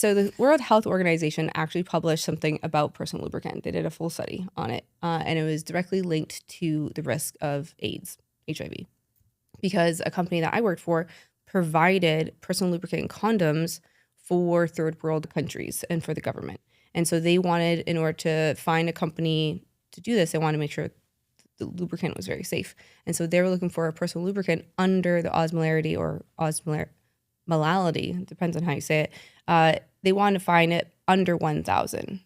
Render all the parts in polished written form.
So the World Health Organization actually published something about personal lubricant. They did a full study on it, and it was directly linked to the risk of AIDS, HIV, because a company that I worked for provided personal lubricant condoms for third world countries and for the government. And so they wanted, in order to find a company to do this, they wanted to make sure the lubricant was very safe. And so they were looking for a personal lubricant under the osmolarity or osmolality, depends on how you say it. They wanted to find it under 1,000.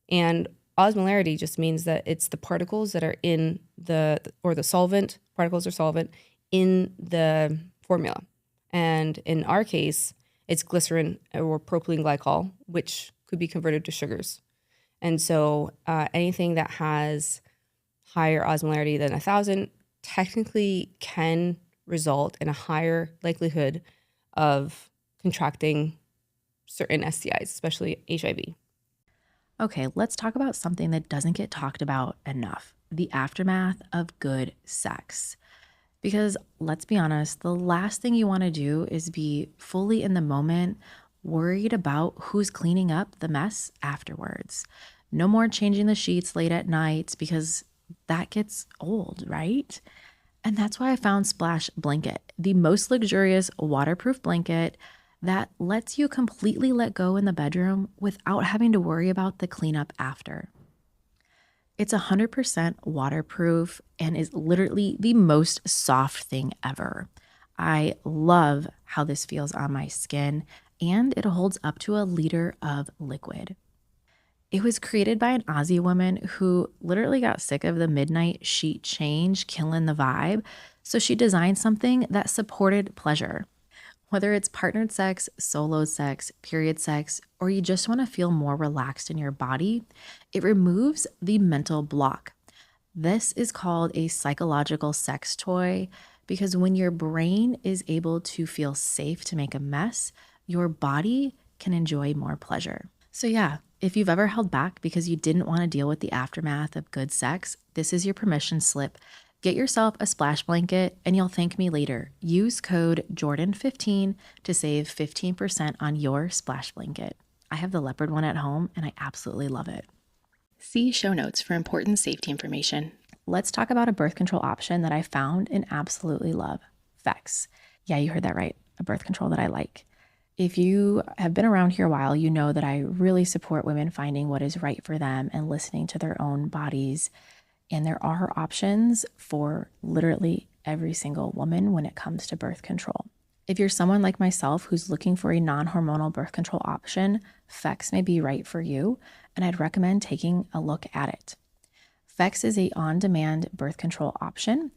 And osmolarity just means that it's the particles that are in the solvent, particles or solvent in the formula. And in our case, it's glycerin or propylene glycol, which could be converted to sugars. And so anything that has higher osmolarity than 1,000 technically can result in a higher likelihood of contracting certain STIs, especially HIV. Okay, let's talk about something that doesn't get talked about enough, the aftermath of good sex. Because let's be honest, the last thing you want to do is be fully in the moment, worried about who's cleaning up the mess afterwards. No more changing the sheets late at night because that gets old, right? And that's why I found Splash Blanket, the most luxurious waterproof blanket that lets you completely let go in the bedroom without having to worry about the cleanup after. It's 100% waterproof and is literally the most soft thing ever. I love how this feels on my skin, and it holds up to a liter of liquid. It was created by an Aussie woman who literally got sick of the midnight sheet change killing the vibe, so she designed something that supported pleasure. Whether it's partnered sex, solo sex, period sex, or you just want to feel more relaxed in your body, it removes the mental block. This is called a psychological sex toy because when your brain is able to feel safe to make a mess, your body can enjoy more pleasure. So yeah, if you've ever held back because you didn't want to deal with the aftermath of good sex, this is your permission slip. Get yourself a splash blanket and you'll thank me later. Use code Jordan15 to save 15% on your splash blanket. I have the leopard one at home and I absolutely love it. See show notes for important safety information. Let's talk about a birth control option that I found and absolutely love, Fex. Yeah, you heard that right, a birth control that I like. If you have been around here a while, you know that I really support women finding what is right for them and listening to their own bodies. And there are options for literally every single woman when it comes to birth control. If you're someone like myself who's looking for a non-hormonal birth control option, Fex may be right for you, and I'd recommend taking a look at it. Fex is a on-demand birth control option.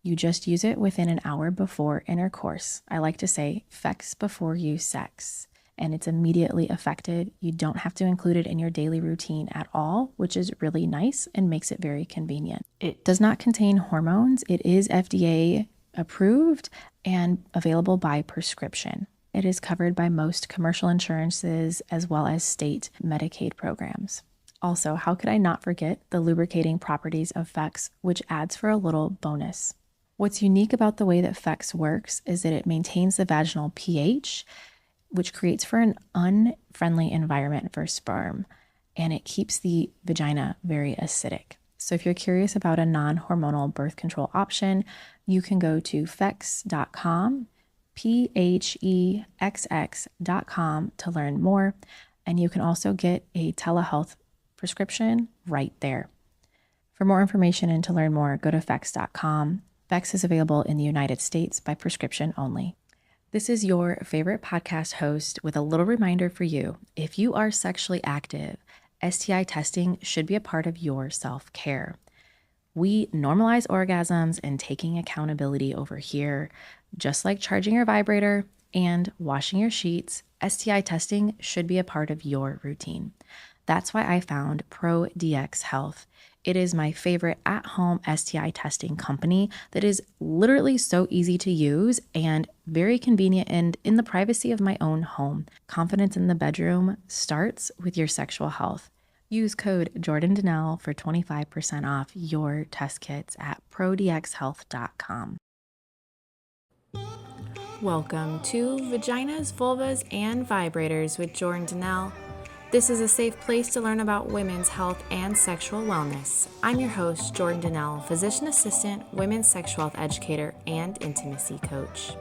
You just use it within an hour before intercourse. I like to say Fex before you sex. And it's immediately effective. You don't have to include it in your daily routine at all, which is really nice and makes it very convenient. It does not contain hormones. It is FDA approved and available by prescription. It is covered by most commercial insurances as well as state Medicaid programs. Also, how could I not forget the lubricating properties of Fex, which adds for a little bonus. What's unique about the way that Fex works is that it maintains the vaginal pH, which creates for an unfriendly environment for sperm, and it keeps the vagina very acidic. So if you're curious about a non-hormonal birth control option, you can go to fex.com, PHEXX.com to learn more, and you can also get a telehealth prescription right there. For more information and to learn more, go to fex.com. Fex is available in the United States by prescription only. This is your favorite podcast host with a little reminder for you. If you are sexually active, STI testing should be a part of your self-care. We normalize orgasms and taking accountability over here, just like charging your vibrator and washing your sheets. STI testing should be a part of your routine. That's why I found ProDX Health. It is my favorite at-home STI testing company that is literally so easy to use and very convenient and in the privacy of my own home. Confidence in the bedroom starts with your sexual health. Use code JordanDanelle for 25% off your test kits at prodxhealth.com. Welcome to Vaginas, Vulvas, and Vibrators with Jordan Donnell. This is a safe place to learn about women's health and sexual wellness. I'm your host, Jordan Donnell, physician assistant, women's sexual health educator, and intimacy coach.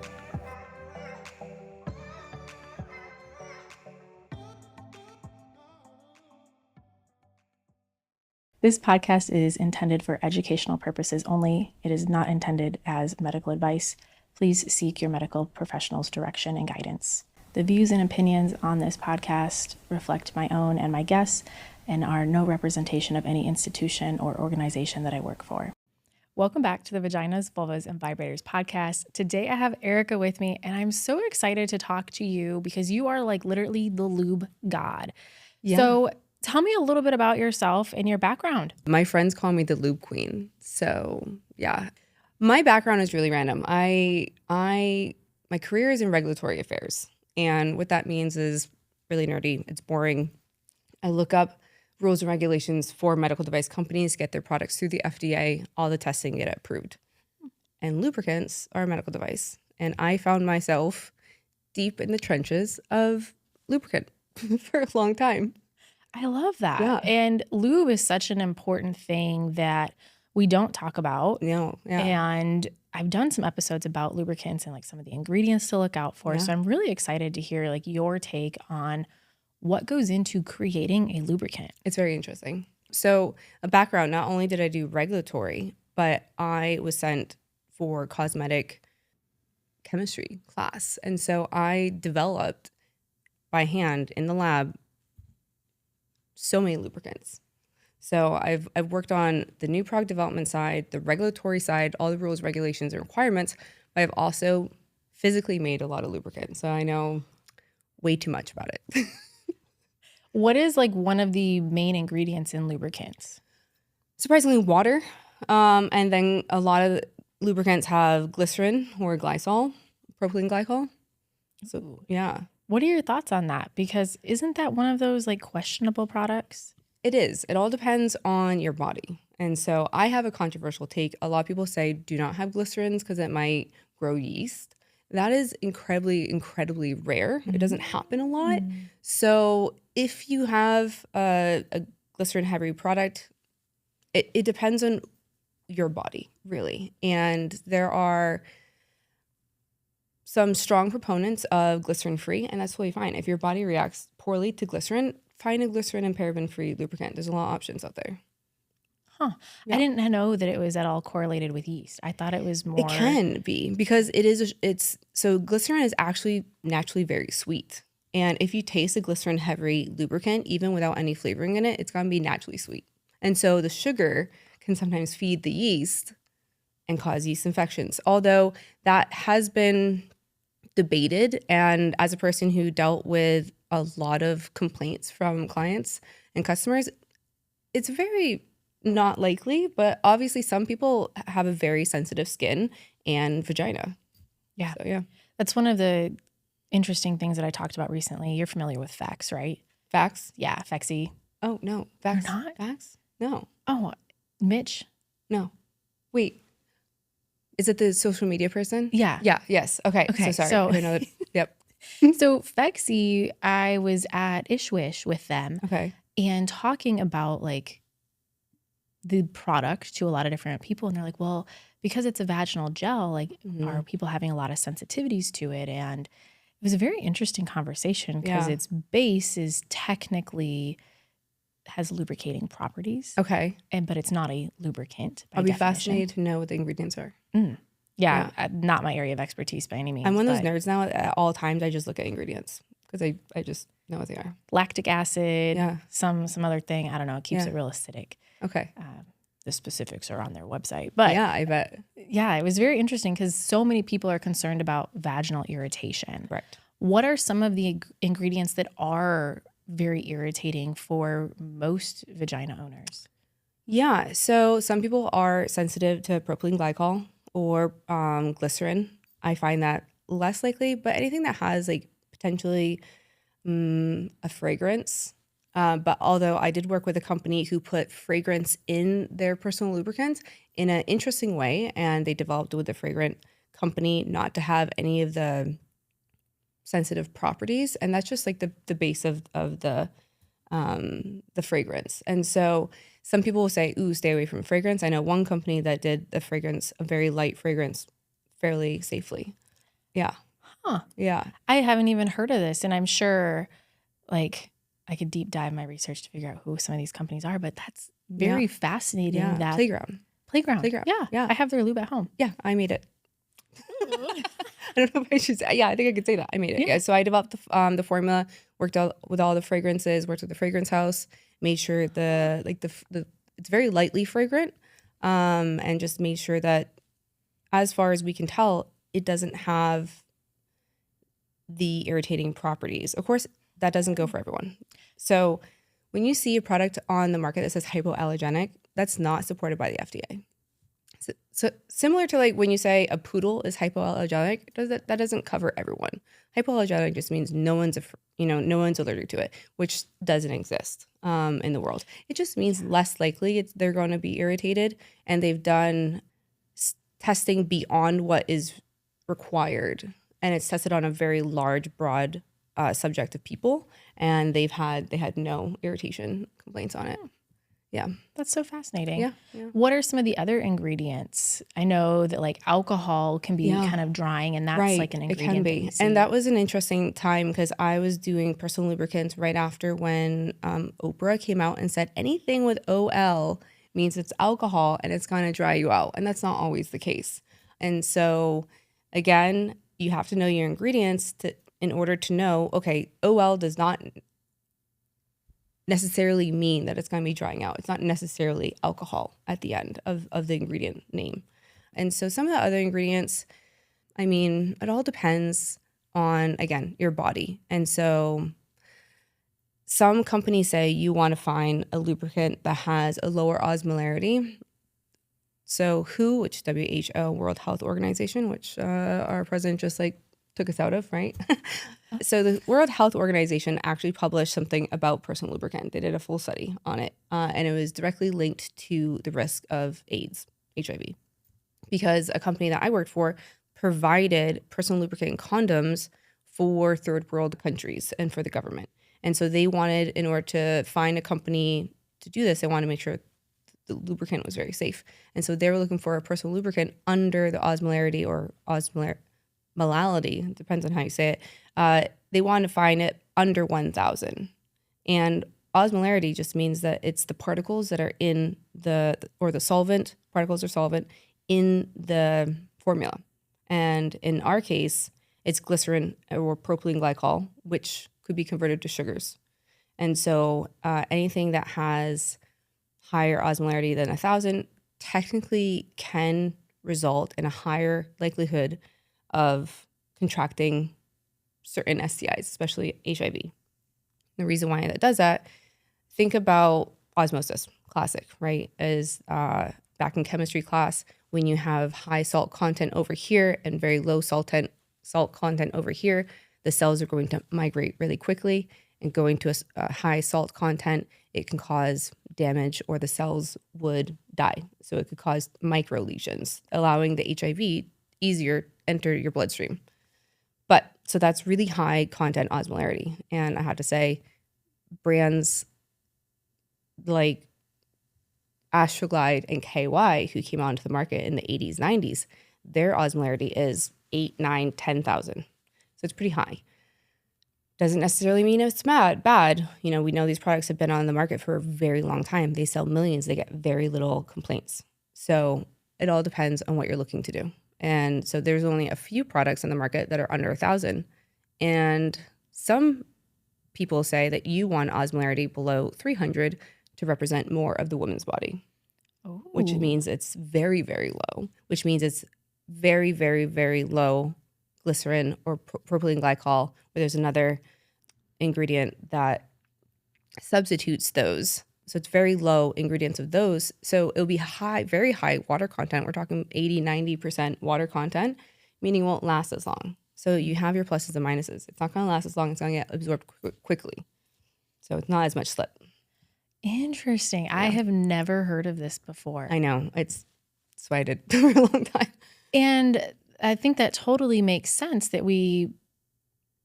This podcast is intended for educational purposes only. It is not intended as medical advice. Please seek your medical professional's direction and guidance. The views and opinions on this podcast reflect my own and my guests and are no representation of any institution or organization that I work for. Welcome back to the Vaginas, Vulvas, and Vibrators podcast. Today I have Erica with me, and I'm so excited to talk to you because you are like literally the lube god. Yeah. So tell me a little bit about yourself and your background. My friends call me the Lube Queen. So yeah, my background is really random. My career is in regulatory affairs. And what that means is really nerdy. It's boring. I look up rules and regulations for medical device companies, get their products through the FDA, all the testing, get it approved. And lubricants are a medical device. And I found myself deep in the trenches of lubricant for a long time. I love that. Yeah. And lube is such an important thing that we don't talk about. No, yeah. And I've done some episodes about lubricants and like some of the ingredients to look out for. Yeah. So I'm really excited to hear like your take on what goes into creating a lubricant. It's very interesting. So a background, not only did I do regulatory, but I was sent for cosmetic chemistry class. And so I developed by hand in the lab so many lubricants. So I've worked on the new product development side, the regulatory side, all the rules, regulations, and requirements, but I've also physically made a lot of lubricants. So I know way too much about it. What is like one of the main ingredients in lubricants? Surprisingly, water. And then a lot of lubricants have glycerin or glycol, propylene glycol. So yeah. What are your thoughts on that? Because isn't that one of those like questionable products? It is. It all depends on your body. And so I have a controversial take. A lot of people say do not have glycerins because it might grow yeast. That is incredibly, incredibly rare. Mm-hmm. It doesn't happen a lot. Mm-hmm. So if you have a glycerin heavy product, it depends on your body, really. And there are some strong proponents of glycerin-free, and that's totally fine. If your body reacts poorly to glycerin, find a glycerin and paraben-free lubricant. There's a lot of options out there. Huh. Yeah. I didn't know that it was at all correlated with yeast. I thought it was more... It can be because so glycerin is actually naturally very sweet. And if you taste a glycerin-heavy lubricant, even without any flavoring in it, it's going to be naturally sweet. And so the sugar can sometimes feed the yeast and cause yeast infections. Although that has been debated, and as a person who dealt with a lot of complaints from clients and customers, it's very not likely, but obviously some people have a very sensitive skin and vagina. Yeah. So, yeah. That's one of the interesting things that I talked about recently. You're familiar with Fex, right? Fex? Yeah, Fexy. Oh, no. Fex? You're not? Fex? No. Oh, Mitch? No. Wait. Is it the social media person? Yeah. Yeah. Yes. Okay. So sorry. So, I know that. Yep. So Fexy, I was at Ishwish with them. Okay. And talking about like the product to a lot of different people. And they're like, well, because it's a vaginal gel, like are people having a lot of sensitivities to it? And it was a very interesting conversation because its base is technically has lubricating properties. Okay. But it's not a lubricant by I'll be definition. fascinated to know what the ingredients are. Yeah, not my area of expertise by any means. I'm one of those nerds now. At all times, I just look at ingredients because I just know what they are. Lactic acid, some other thing. I don't know. It keeps it real acidic. Okay. The specifics are on their website. But yeah, I bet. Yeah, it was very interesting because so many people are concerned about vaginal irritation. Right. What are some of the ingredients that are very irritating for most vagina owners? Yeah, so some people are sensitive to propylene glycol or glycerin. I find that less likely, but anything that has like potentially a fragrance. But although I did work with a company who put fragrance in their personal lubricants in an interesting way, and they developed with a fragrant company not to have any of the sensitive properties, and that's just like the base of the fragrance. And so some people will say, ooh, stay away from fragrance. I know one company that did the fragrance, a very light fragrance, fairly safely. Yeah. Huh. Yeah. I haven't even heard of this, and I'm sure like I could deep dive my research to figure out who some of these companies are, but that's very fascinating. Yeah. That Playground. Yeah. Yeah. I have their lube at home. Yeah. I made it. I don't know if I should say. Yeah, I think I could say that. I made it. Yeah. So I developed the formula, worked out with all the fragrances, worked with the fragrance house, made sure the it's very lightly fragrant, and just made sure that, as far as we can tell, it doesn't have the irritating properties. Of course, that doesn't go for everyone. So when you see a product on the market that says hypoallergenic, that's not supported by the FDA. So similar to like when you say a poodle is hypoallergenic, that doesn't cover everyone. Hypoallergenic just means no one's allergic to it, which doesn't exist in the world. It just means less likely they're going to be irritated, and they've done testing beyond what is required, and it's tested on a very large, broad subject of people, and they had no irritation complaints on it. Yeah. That's so fascinating. Yeah. What are some of the other ingredients? I know that like alcohol can be kind of drying, and that's like an ingredient. It can be. And that was an interesting time because I was doing personal lubricants right after when Oprah came out and said anything with OL means it's alcohol and it's going to dry you out. And that's not always the case. And so again, you have to know your ingredients in order to know, okay, OL does not necessarily mean that it's going to be drying out. It's not necessarily alcohol at the end of the ingredient name. And so some of the other ingredients, I mean, it all depends on, again, your body. And so some companies say you want to find a lubricant that has a lower osmolarity. So WHO, which WHO, World Health Organization, which our president just like took us out of, right? So the World Health Organization actually published something about personal lubricant. They did a full study on it, and it was directly linked to the risk of AIDS, HIV, because a company that I worked for provided personal lubricant condoms for third world countries and for the government. And so they wanted, in order to find a company to do this, they wanted to make sure the lubricant was very safe. And so they were looking for a personal lubricant under the osmolarity or osmolality, depends on how you say it. They want to find it under 1,000. And osmolarity just means that it's the particles that are in the solvent, particles or solvent in the formula. And in our case, it's glycerin or propylene glycol, which could be converted to sugars. And so anything that has higher osmolarity than 1,000 technically can result in a higher likelihood of contracting certain STIs, especially HIV. The reason why that does that, think about osmosis, classic, right? Is back in chemistry class, when you have high salt content over here and very low salt content over here, the cells are going to migrate really quickly, and going to a high salt content, it can cause damage, or the cells would die. So it could cause micro lesions, allowing the HIV easier enter your bloodstream. But so that's really high content osmolarity. And I have to say, brands like Astroglide and KY, who came onto the market in the 80s, 90s, their osmolarity is 8, 9, 10,000. So it's pretty high. Doesn't necessarily mean it's bad. You know, we know these products have been on the market for a very long time. They sell millions. They get very little complaints. So it all depends on what you're looking to do. And so there's only a few products on the market that are under 1,000. And some people say that you want osmolarity below 300 to represent more of the woman's body, which means it's very, very low, which means it's very, very, very low glycerin or propylene glycol, where there's another ingredient that substitutes those. So it's very low ingredients of those. So it'll be high, very high water content. We're talking 80, 90% water content, meaning it won't last as long. So you have your pluses and minuses. It's not going to last as long. It's going to get absorbed quickly. So it's not as much slip. Interesting. Yeah. I have never heard of this before. I know. That's why I did for a long time. And I think that totally makes sense that we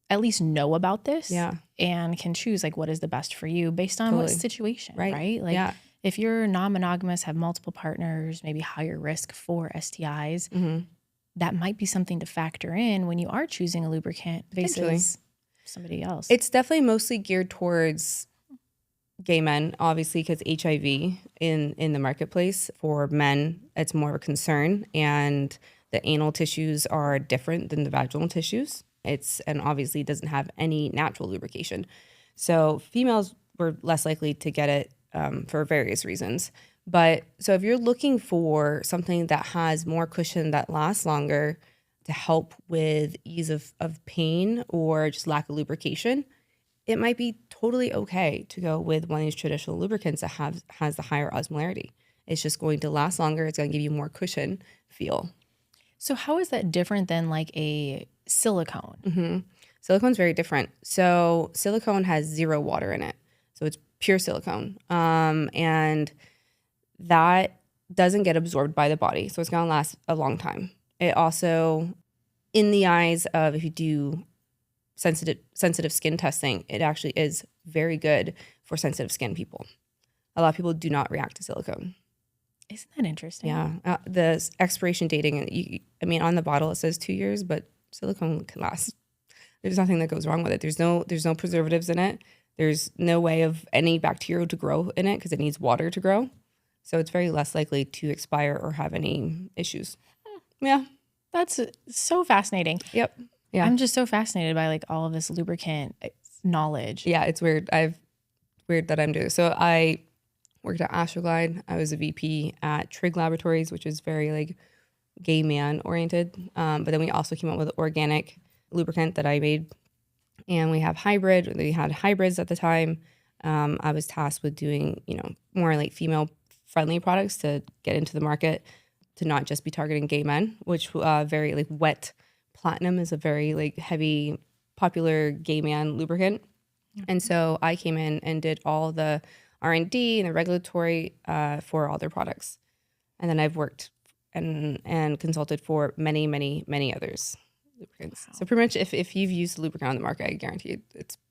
at least know about this and can choose like what is the best for you based on what situation, right? Like if you're non-monogamous, have multiple partners, maybe higher risk for STIs, that might be something to factor in when you are choosing a lubricant versus somebody else. It's definitely mostly geared towards gay men, obviously, because HIV in the marketplace for men, it's more of a concern, and the anal tissues are different than the vaginal tissues. And obviously doesn't have any natural lubrication. So females were less likely to get it for various reasons. But so if you're looking for something that has more cushion that lasts longer to help with ease of pain or just lack of lubrication, it might be totally okay to go with one of these traditional lubricants that has the higher osmolarity. It's just going to last longer. It's going to give you more cushion feel. So how is that different than like a silicone? Silicone's very different. So silicone has 0 water in it. So it's pure silicone. And that doesn't get absorbed by the body. So it's going to last a long time. It also, in the eyes of, if you do sensitive skin testing, it actually is very good for sensitive skin people. A lot of people do not react to silicone. Isn't that interesting? Yeah. The expiration dating, on the bottle it says 2 years, but silicone can last. There's nothing that goes wrong with it. There's no preservatives in it. There's no way of any bacteria to grow in it because it needs water to grow. So it's very less likely to expire or have any issues. Yeah. That's so fascinating. Yep. Yeah. I'm just so fascinated by like all of this lubricant knowledge. Yeah, it's weird. Weird that I'm doing. So I worked at Astroglide. I was a VP at Trig Laboratories, which is very like gay man oriented. But then we also came up with organic lubricant that I made, and we have hybrid. We had hybrids at the time. I was tasked with doing more like female friendly products to get into the market, to not just be targeting gay men, which very like wet platinum is a very like heavy popular gay man lubricant. And so I came in and did all the R&D and the regulatory for all their products. And then I've worked and consulted for many, many, many others lubricants. Wow. So pretty much if you've used lubricant on the market, I guarantee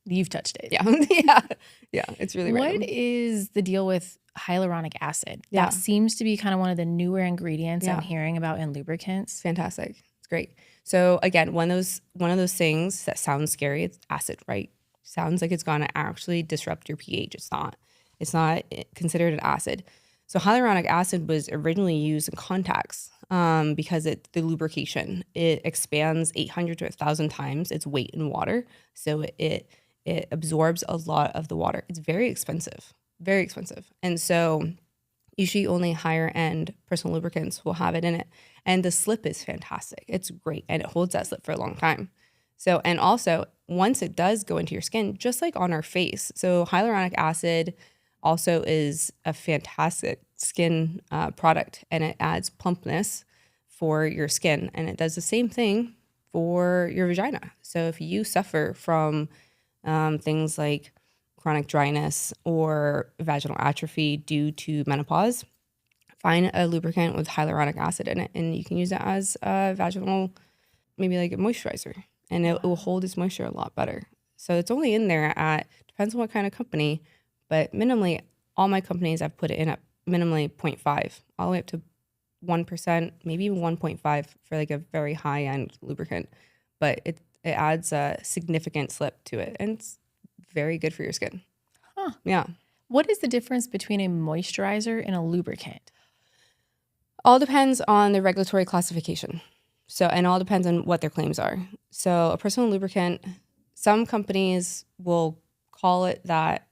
you've touched it. Yeah. Yeah. It's really random. What is the deal with hyaluronic acid? That seems to be kind of one of the newer ingredients I'm hearing about in lubricants. Fantastic. It's great. So again, one of those things that sounds scary, it's acid, right? Sounds like it's going to actually disrupt your pH. It's not. It's not considered an acid. So hyaluronic acid was originally used in contacts because the lubrication, it expands 800 to 1,000 times its weight in water. So it absorbs a lot of the water. It's very expensive, very expensive. And so usually only higher end personal lubricants will have it in it. And the slip is fantastic. It's great. And it holds that slip for a long time. So, and also once it does go into your skin, just like on our face. So hyaluronic acid also is a fantastic skin product, and it adds plumpness for your skin. And it does the same thing for your vagina. So if you suffer from things like chronic dryness or vaginal atrophy due to menopause, find a lubricant with hyaluronic acid in it, and you can use it as a vaginal, maybe like a moisturizer, and it will hold its moisture a lot better. So it's only in there at, depends on what kind of company, but minimally, all my companies I've put it in at minimally 0.5, all the way up to 1%, maybe even 1.5 for like a very high end lubricant. But it adds a significant slip to it, and it's very good for your skin. Huh. Yeah. What is the difference between a moisturizer and a lubricant? All depends on the regulatory classification. So, and all depends on what their claims are. So a personal lubricant, some companies will call it that.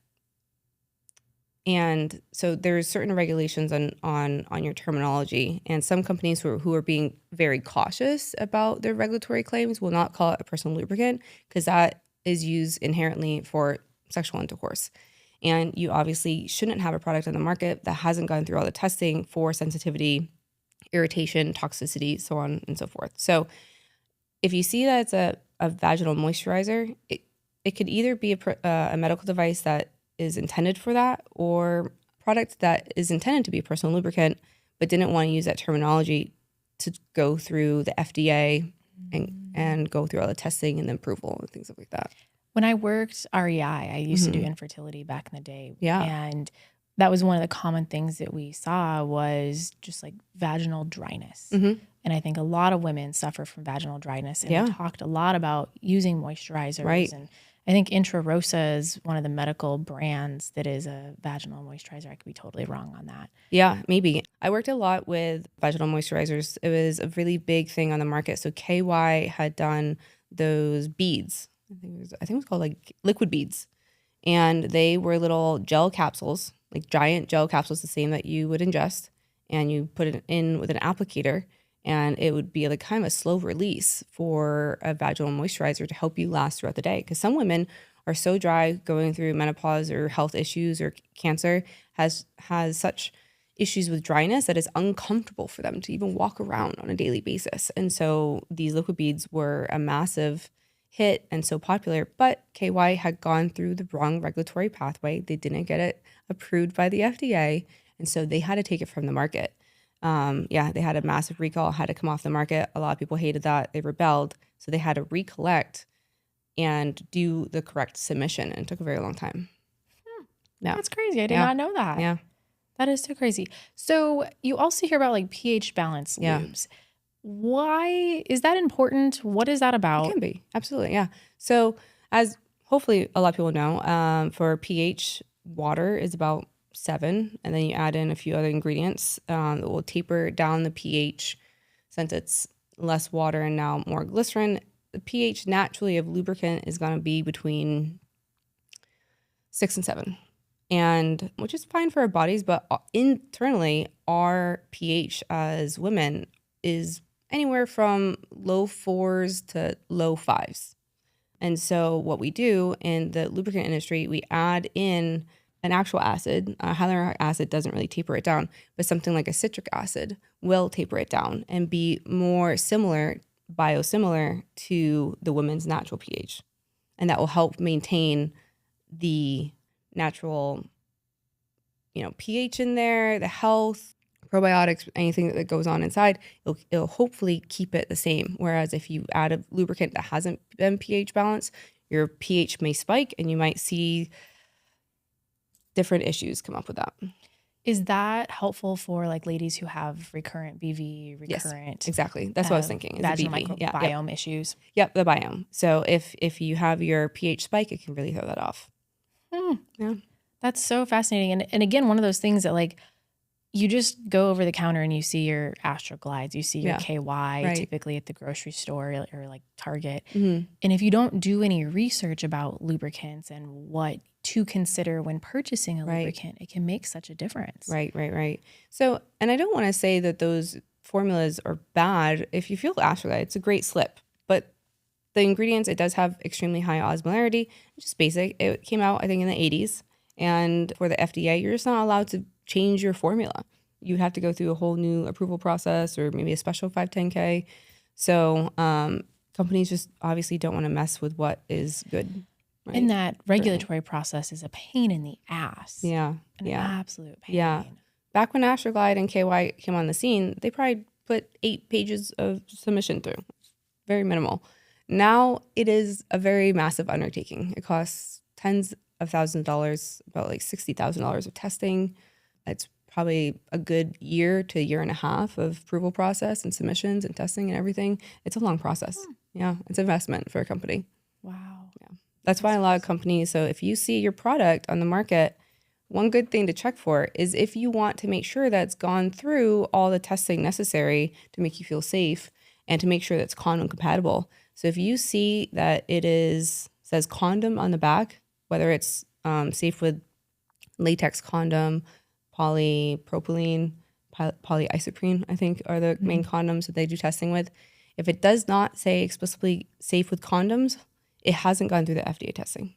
And so there's certain regulations on your terminology, and some companies who are being very cautious about their regulatory claims will not call it a personal lubricant, because that is used inherently for sexual intercourse. And you obviously shouldn't have a product on the market that hasn't gone through all the testing for sensitivity, irritation, toxicity, so on and so forth. So if you see that it's a vaginal moisturizer, it could either be a medical device that is intended for that, or product that is intended to be a personal lubricant but didn't want to use that terminology to go through the FDA and go through all the testing and the approval and things like that. When I worked REI, I used to do infertility back in the day. Yeah. And that was one of the common things that we saw was just like vaginal dryness. And I think a lot of women suffer from vaginal dryness. And we talked a lot about using moisturizers. Right. And I think Intra Rosa is one of the medical brands that is a vaginal moisturizer. I could be totally wrong on that. Yeah, maybe. I worked a lot with vaginal moisturizers. It was a really big thing on the market. So KY had done those beads. I think it was called like liquid beads. And they were little gel capsules, like giant gel capsules, the same that you would ingest. And you put it in with an applicator, and it would be like kind of a slow release for a vaginal moisturizer to help you last throughout the day. Because some women are so dry going through menopause or health issues or cancer, has such issues with dryness that it's uncomfortable for them to even walk around on a daily basis. And so these liquid beads were a massive hit and so popular, but KY had gone through the wrong regulatory pathway. They didn't get it approved by the FDA, and so they had to take it from the market. They had a massive recall, had to come off the market. A lot of people hated that. They rebelled, so they had to recollect and do the correct submission, and it took a very long time. Yeah. That's crazy. I did not know that. Yeah. That is so crazy. So you also hear about like pH balance lubes. Why is that important? What is that about? It can be. Absolutely. Yeah. So as hopefully a lot of people know, for pH, water is about 7. And then you add in a few other ingredients that will taper down the pH. Since it's less water and now more glycerin, the pH naturally of lubricant is going to be between 6 and 7. And which is fine for our bodies, but internally our pH as women is anywhere from low 4s to low 5s. And so what we do in the lubricant industry, we add in an actual acid. Hyaluronic acid doesn't really taper it down, but something like a citric acid will taper it down and be more similar, biosimilar to the woman's natural pH. And that will help maintain the natural, pH in there, the health, probiotics, anything that goes on inside, it'll hopefully keep it the same. Whereas if you add a lubricant that hasn't been pH balanced, your pH may spike and you might see different issues come up with that. Is that helpful for like ladies who have recurrent BV, Yes, exactly. That's what I was thinking. Vaginal microbiome issues. Yep, the biome. So if you have your pH spike, it can really throw that off. Yeah. That's so fascinating. And again, one of those things that like you just go over the counter and you see your Astroglides, you see your KY typically at the grocery store or like Target. And if you don't do any research about lubricants and what to consider when purchasing a lubricant, it can make such a difference. Right. So, and I don't want to say that those formulas are bad. If you feel Astroglide, it's a great slip. But the ingredients, it does have extremely high osmolarity, just basic. It came out, I think, in the 80s. And for the FDA, you're just not allowed to change your formula. You have to go through a whole new approval process or maybe a special 510K. So companies just obviously don't want to mess with what is good. Right? And that regulatory process is a pain in the ass. Yeah. An absolute pain. Yeah. Back when Astroglide and KY came on the scene, they probably put 8 pages of submission through. Very minimal. Now it is a very massive undertaking. It costs tens of thousands of dollars, about like $60,000 of testing. It's probably a good year to a year and a half of approval process and submissions and testing and everything. It's a long process. Yeah, it's investment for a company. Wow. Yeah, that's why a lot of companies, so if you see your product on the market, one good thing to check for is if you want to make sure that it's gone through all the testing necessary to make you feel safe and to make sure that it's condom compatible. So if you see that says condom on the back, whether it's safe with latex condom, polypropylene, polyisoprene, I think are the main condoms that they do testing with. If it does not say explicitly safe with condoms, it hasn't gone through the FDA testing.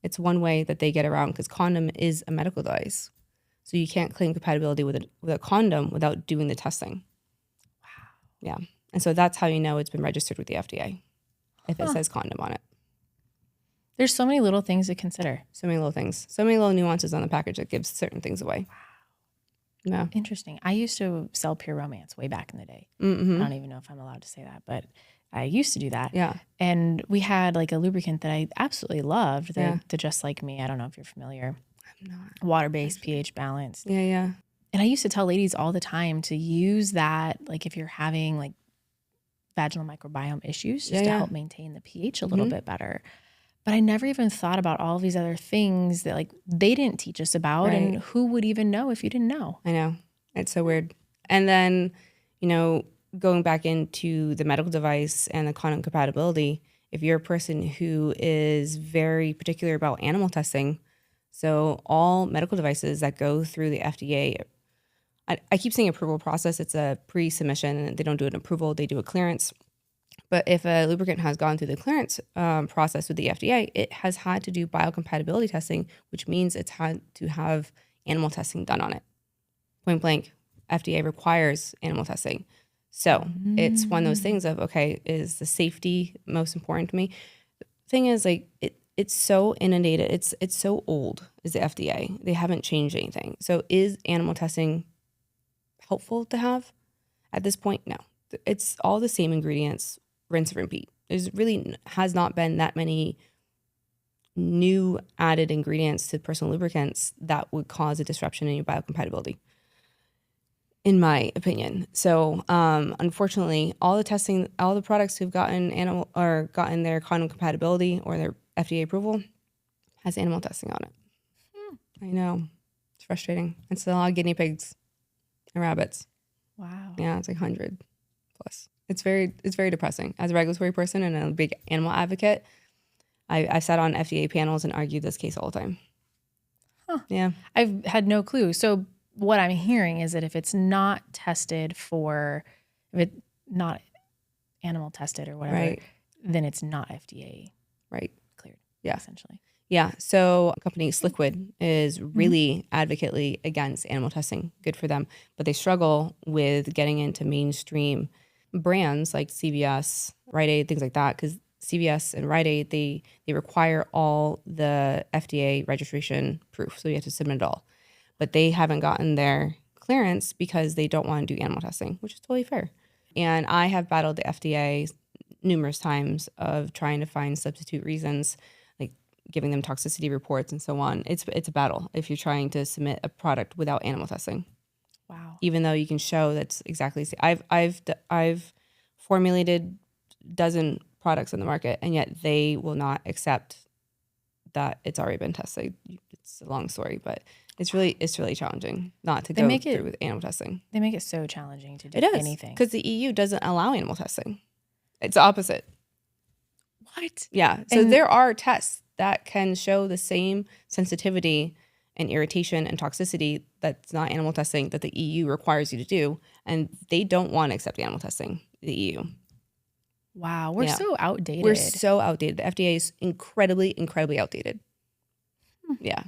It's one way that they get around because condom is a medical device. So you can't claim compatibility with a condom without doing the testing. Wow. Yeah. And so that's how you know it's been registered with the FDA, if it says condom on it. There's so many little things to consider. So many little things. So many little nuances on the package that gives certain things away. Wow. Yeah. Interesting. I used to sell Pure Romance way back in the day. I Mm-hmm. don't even know if I'm allowed to say that, but I used to do that. Yeah. And we had like a lubricant that I absolutely loved, Yeah. the Just Like Me. I don't know if you're familiar. I'm not. Water-based, pH balanced. Yeah, yeah. And I used to tell ladies all the time to use that, like if you're having like vaginal microbiome issues, just to help maintain the pH a little bit better. But I never even thought about all these other things that like they didn't teach us about. Right. And who would even know if you didn't know? I know. It's so weird. And then, going back into the medical device and the condom compatibility, if you're a person who is very particular about animal testing, so all medical devices that go through the FDA, I keep saying approval process. It's a pre-submission, and they don't do an approval, they do a clearance. But if a lubricant has gone through the clearance process with the FDA, it has had to do biocompatibility testing, which means it's had to have animal testing done on it. Point blank, FDA requires animal testing. So it's one of those things of, okay, is the safety most important to me? The thing is, like, it's so inundated. It's so old, is the FDA. They haven't changed anything. So is animal testing helpful to have at this point? No. It's all the same ingredients, rinse and repeat. There's really has not been that many new added ingredients to personal lubricants that would cause a disruption in your biocompatibility, in my opinion. So unfortunately, all the products who've gotten gotten their condom compatibility or their FDA approval has animal testing on it. I know. It's frustrating. It's a lot of guinea pigs and rabbits. Wow. Yeah, it's like 100 plus. It's very depressing. As a regulatory person and a big animal advocate, I sat on FDA panels and argued this case all the time. Huh. Yeah. I've had no clue. So what I'm hearing is that if it's not tested if it's not animal tested or whatever, Right. then it's not FDA Right. cleared. Yeah. Essentially. Yeah. So company Sliquid is really advocaately against animal testing. Good for them. But they struggle with getting into mainstream brands like CVS, Rite Aid, things like that. Because CVS and Rite Aid, they require all the FDA registration proof. So you have to submit it all. But they haven't gotten their clearance because they don't want to do animal testing, which is totally fair. And I have battled the FDA numerous times of trying to find substitute reasons, like giving them toxicity reports and so on. It's a battle if you're trying to submit a product without animal testing. Wow. Even though you can show that's exactly. I've formulated dozen products on the market, and yet they will not accept that it's already been tested. It's a long story, but it's really challenging not to go through with animal testing. They make it so challenging to do anything. Because the EU doesn't allow animal testing. It's the opposite. What? Yeah. So there are tests that can show the same sensitivity and irritation and toxicity that's not animal testing that the EU requires you to do. And they don't want to accept animal testing, the EU. Wow. We're so outdated. We're so outdated. The FDA is incredibly, incredibly outdated. Yeah.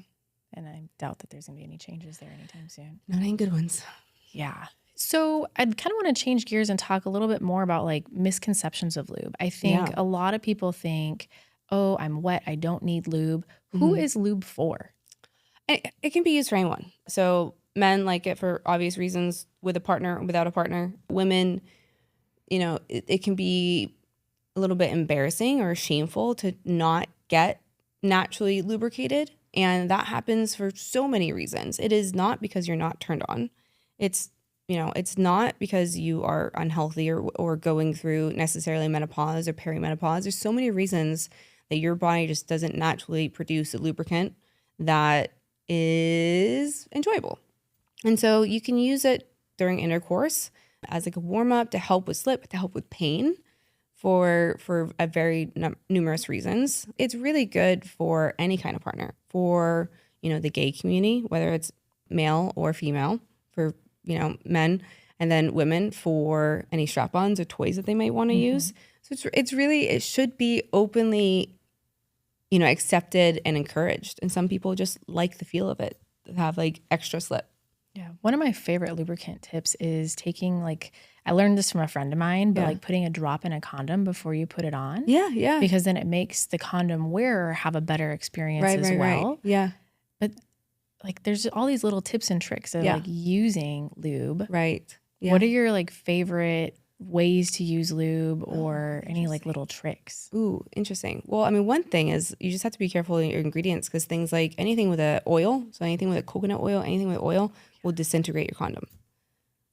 And I doubt that there's going to be any changes there anytime soon. Not any good ones. Yeah. So I'd kind of want to change gears and talk a little bit more about like misconceptions of lube. I think a lot of people think, oh, I'm wet, I don't need lube. Who is lube for? It can be used for anyone. So men like it for obvious reasons, with a partner, without a partner. Women, it can be a little bit embarrassing or shameful to not get naturally lubricated. And that happens for so many reasons. It is not because you're not turned on. It's not because you are unhealthy or going through necessarily menopause or perimenopause. There's so many reasons that your body just doesn't naturally produce a lubricant that is enjoyable. And so you can use it during intercourse as like a warm up to help with slip, to help with pain for a very numerous reasons. It's really good for any kind of partner, for, the gay community, whether it's male or female, for, men, and then women for any strap-ons or toys that they might want to use. So it should be openly, accepted and encouraged. And some people just like the feel of it, have like extra slip. Yeah. One of my favorite lubricant tips is taking I learned this from a friend of mine, but putting a drop in a condom before you put it on. Yeah, yeah. Because then it makes the condom wearer have a better experience as well. Right. Yeah. But like there's all these little tips and tricks of Yeah. like using lube. Right. Yeah. What are your like favorite ways to use lube or any like little tricks? Ooh, interesting. Well, I mean, one thing is you just have to be careful with your ingredients because things like anything with a oil, so anything with a coconut oil, anything with oil will disintegrate your condom.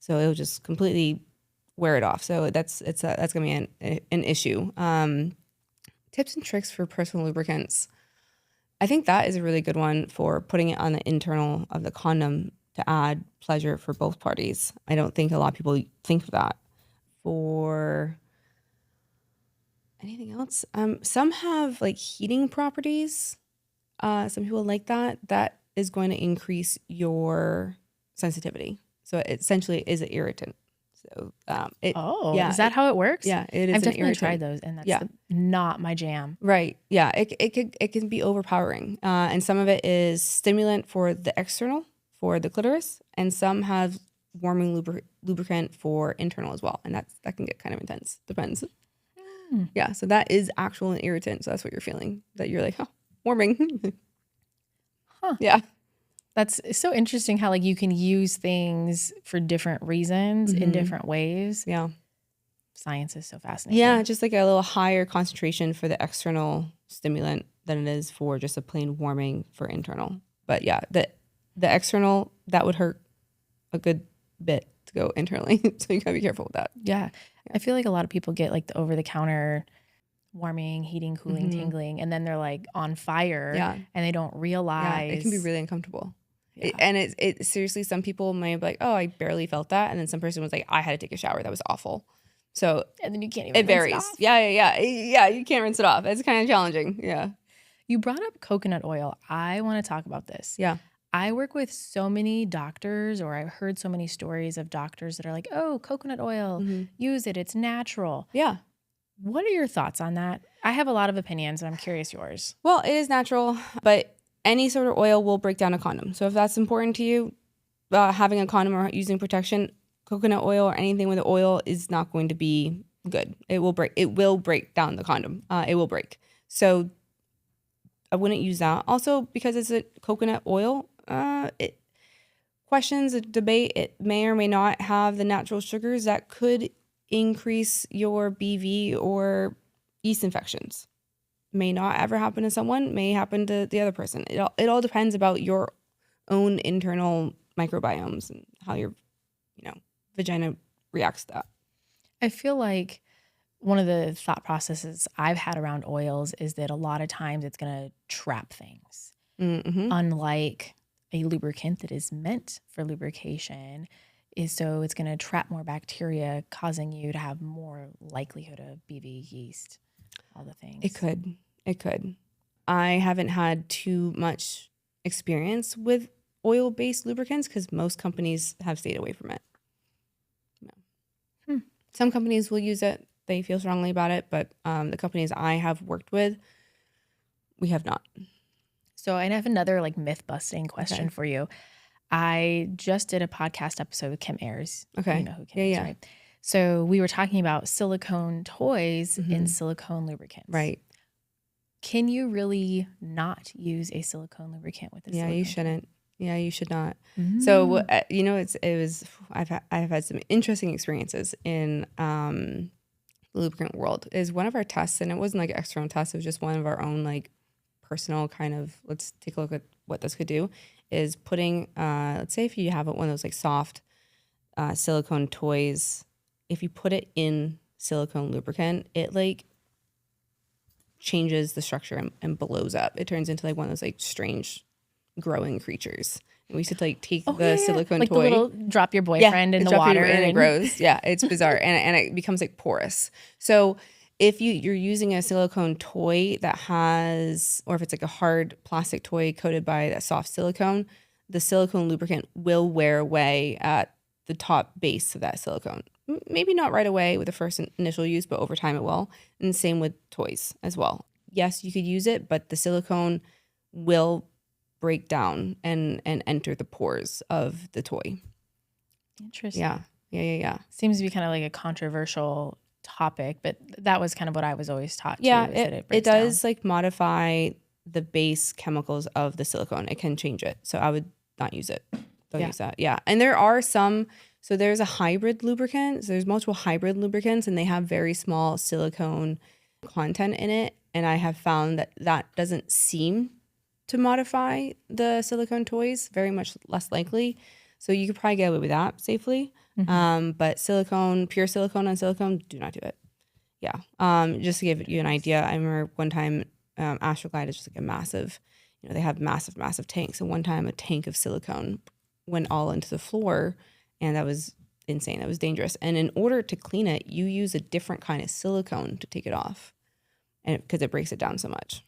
So it'll just completely wear it off. So that's gonna be an issue. Tips and tricks for personal lubricants. I think that is a really good one for putting it on the internal of the condom to add pleasure for both parties. I don't think a lot of people think of that. For anything else, some have like heating properties. Some people like that. That is going to increase your sensitivity. So it essentially is an irritant. So is that how it works? Yeah, it is. I've definitely irritant. tried those, and that's not my jam. Right. Yeah. It can be overpowering. And some of it is stimulant for the external, for the clitoris, and some have warming lubricant for internal as well. And that can get kind of intense. Depends. Yeah. So that is actual an irritant. So that's what you're feeling. That you're like, oh, warming. Yeah. That's so interesting how like you can use things for different reasons in different ways. Yeah. Science is so fascinating. Yeah, just like a little higher concentration for the external stimulant than it is for just a plain warming for internal. But yeah, the external, that would hurt a good bit to go internally. So you gotta be careful with that. Yeah. I feel like a lot of people get like the over-the-counter warming, heating, cooling, tingling, and then they're like on fire and they don't realize. Yeah, it can be really uncomfortable. Yeah. And it seriously, some people may be like, oh, I barely felt that. And then some person was like, I had to take a shower. That was awful. So and then you can't even it varies. Rinse it off. Yeah, you can't rinse it off. It's kind of challenging. Yeah. You brought up coconut oil. I want to talk about this. Yeah. I work with so many doctors, or I've heard so many stories of doctors that are like, oh, coconut oil, use it. It's natural. Yeah. What are your thoughts on that? I have a lot of opinions, and I'm curious yours. Well, it is natural, but any sort of oil will break down a condom. So if that's important to you, having a condom or using protection, coconut oil or anything with oil is not going to be good. It will break down the condom. It will break. So I wouldn't use that. Also, because it's a coconut oil, it questions a debate. It may or may not have the natural sugars that could increase your BV or yeast infections. May not ever happen to someone, may happen to the other person. It all depends about your own internal microbiomes and how your vagina reacts to that. I feel like one of the thought processes I've had around oils is that a lot of times it's going to trap things. Unlike a lubricant that is meant for lubrication, so it's going to trap more bacteria, causing you to have more likelihood of BV, yeast, all the things. It could. I haven't had too much experience with oil-based lubricants because most companies have stayed away from it. No. Some companies will use it. They feel strongly about it, but the companies I have worked with, we have not. So I have another like myth-busting question for you. I just did a podcast episode with Kim Ayers. Okay. You know who Kim is, right? So we were talking about silicone toys and silicone lubricants. Right. Can you really not use a silicone lubricant with a silicone? You shouldn't. Yeah, you should not. So I've had some interesting experiences in the lubricant world. Is one of our tests, and it wasn't like an external test, it was just one of our own like personal kind of, let's take a look at what this could do, is putting let's say if you have one of those like soft silicone toys, if you put it in silicone lubricant, it like changes the structure and blows up. It turns into like one of those like strange growing creatures. And we used to like take the silicone like toy, the little drop your boyfriend in the water, and it grows. Yeah, it's bizarre, and it becomes like porous. So if you're using a silicone toy that has, or if it's like a hard plastic toy coated by that soft silicone, the silicone lubricant will wear away at the top base of that silicone. Maybe not right away with the first initial use, but over time it will. And same with toys as well. Yes, you could use it, but the silicone will break down and enter the pores of the toy. Interesting. Yeah. Seems to be kind of like a controversial topic, but that was kind of what I was always taught. Yeah, too, it does like modify the base chemicals of the silicone. It can change it. So I would not use it. Don't Yeah. use that. Yeah. And there are some, so there's a hybrid lubricant. So there's multiple hybrid lubricants and they have very small silicone content in it. And I have found that that doesn't seem to modify the silicone toys, very much less likely. So you could probably get away with that safely. But silicone, pure silicone on silicone, do not do it. Yeah. Just to give you an idea, I remember one time Astroglide is just like a massive, they have massive tanks. And one time a tank of silicone went all into the floor and that was insane. That was dangerous. And in order to clean it, you use a different kind of silicone to take it off and because it breaks it down so much.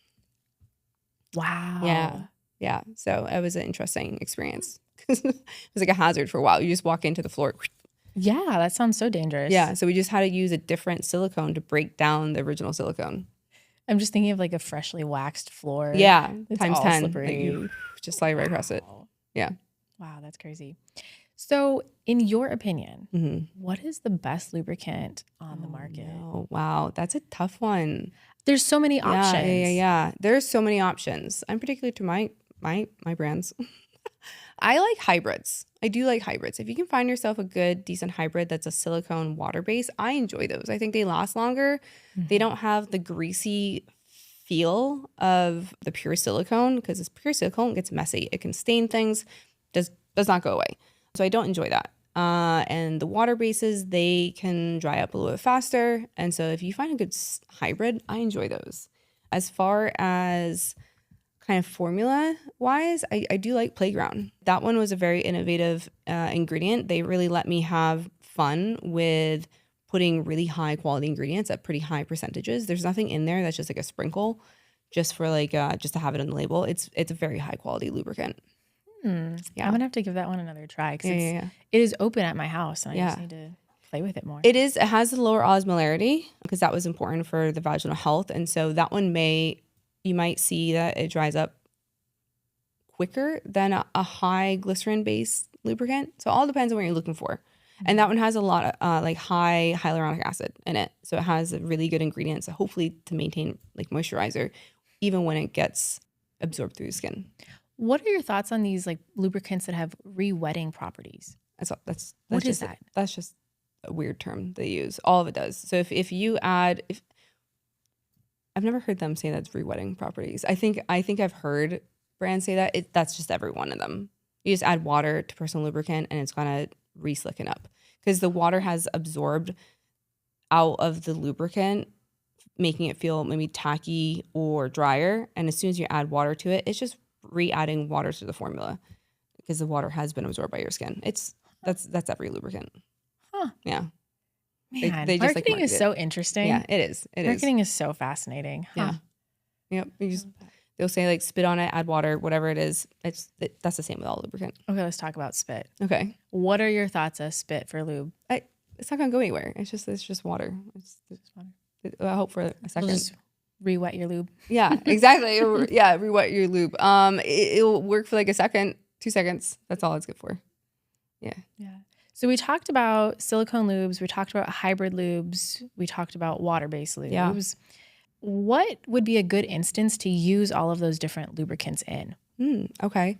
Wow. Yeah. Yeah. So it was an interesting experience. It was like a hazard for a while. You just walk into the floor. Yeah, that sounds so dangerous. Yeah. So we just had to use a different silicone to break down the original silicone. I'm just thinking of like a freshly waxed floor. Yeah. It's Times all 10. slippery. Like you just slide right across it. Yeah. Wow, that's crazy. So in your opinion, Mm-hmm. what is the best lubricant on the market? Oh, wow. That's a tough one. There's so many options. Yeah. There's so many options. I'm particular to my brands. I like hybrids. I do like hybrids. If you can find yourself a good, decent hybrid that's a silicone water base, I enjoy those. I think they last longer. They don't have the greasy feel of the pure silicone because this pure silicone gets messy. It can stain things, does not go away. So I don't enjoy that. And the water bases, they can dry up a little bit faster. And so if you find a good hybrid, I enjoy those. As far as kind of formula wise, I do like Playground. That one was a very innovative ingredient. They really let me have fun with putting really high quality ingredients at pretty high percentages. There's nothing in there that's just like a sprinkle just for like just to have it on the label. It's a very high quality lubricant. Yeah. I'm gonna have to give that one another try because it is open at my house and I just need to play with it more. It has the lower osmolarity because that was important for the vaginal health. And so that one you might see that it dries up quicker than a high glycerin based lubricant. So it all depends on what you're looking for. And that one has a lot of like high hyaluronic acid in it. So it has really good ingredients, hopefully to maintain like moisturizer, even when it gets absorbed through the skin. What are your thoughts on these like lubricants that have re-wetting properties? What is that? That's just a weird term they use. All of it does. So if you add, I've never heard them say that's re-wetting properties. I think I've heard brands say that. That's just every one of them. You just add water to personal lubricant and it's gonna re-slicken up because the water has absorbed out of the lubricant, making it feel maybe tacky or drier. And as soon as you add water to it, it's just re-adding water to the formula because the water has been absorbed by your skin. That's every lubricant. Huh. Yeah. Man, they just marketing is so interesting. Yeah, it is. Marketing is so fascinating. Huh. Yeah. Yep. They'll say like spit on it, add water, whatever it is. That's the same with all lubricant. Okay, let's talk about spit. Okay. What are your thoughts of spit for lube? It's not gonna go anywhere. It's just water. It's water. I hope for a second. Just re-wet your lube. Yeah, exactly. Re-wet your lube. It'll work for like a second, 2 seconds. That's all it's good for. Yeah. So we talked about silicone lubes. We talked about hybrid lubes. We talked about water-based lubes. Yeah. What would be a good instance to use all of those different lubricants in? Okay.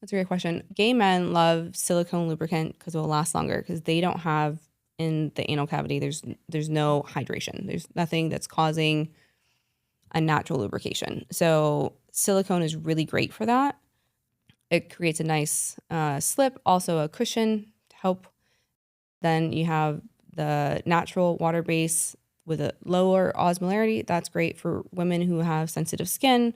That's a great question. Gay men love silicone lubricant because it will last longer because they don't have in the anal cavity, there's no hydration. There's nothing that's causing a natural lubrication. So silicone is really great for that. It creates a nice slip, also a cushion to help. Then you have the natural water base with a lower osmolarity. That's great for women who have sensitive skin,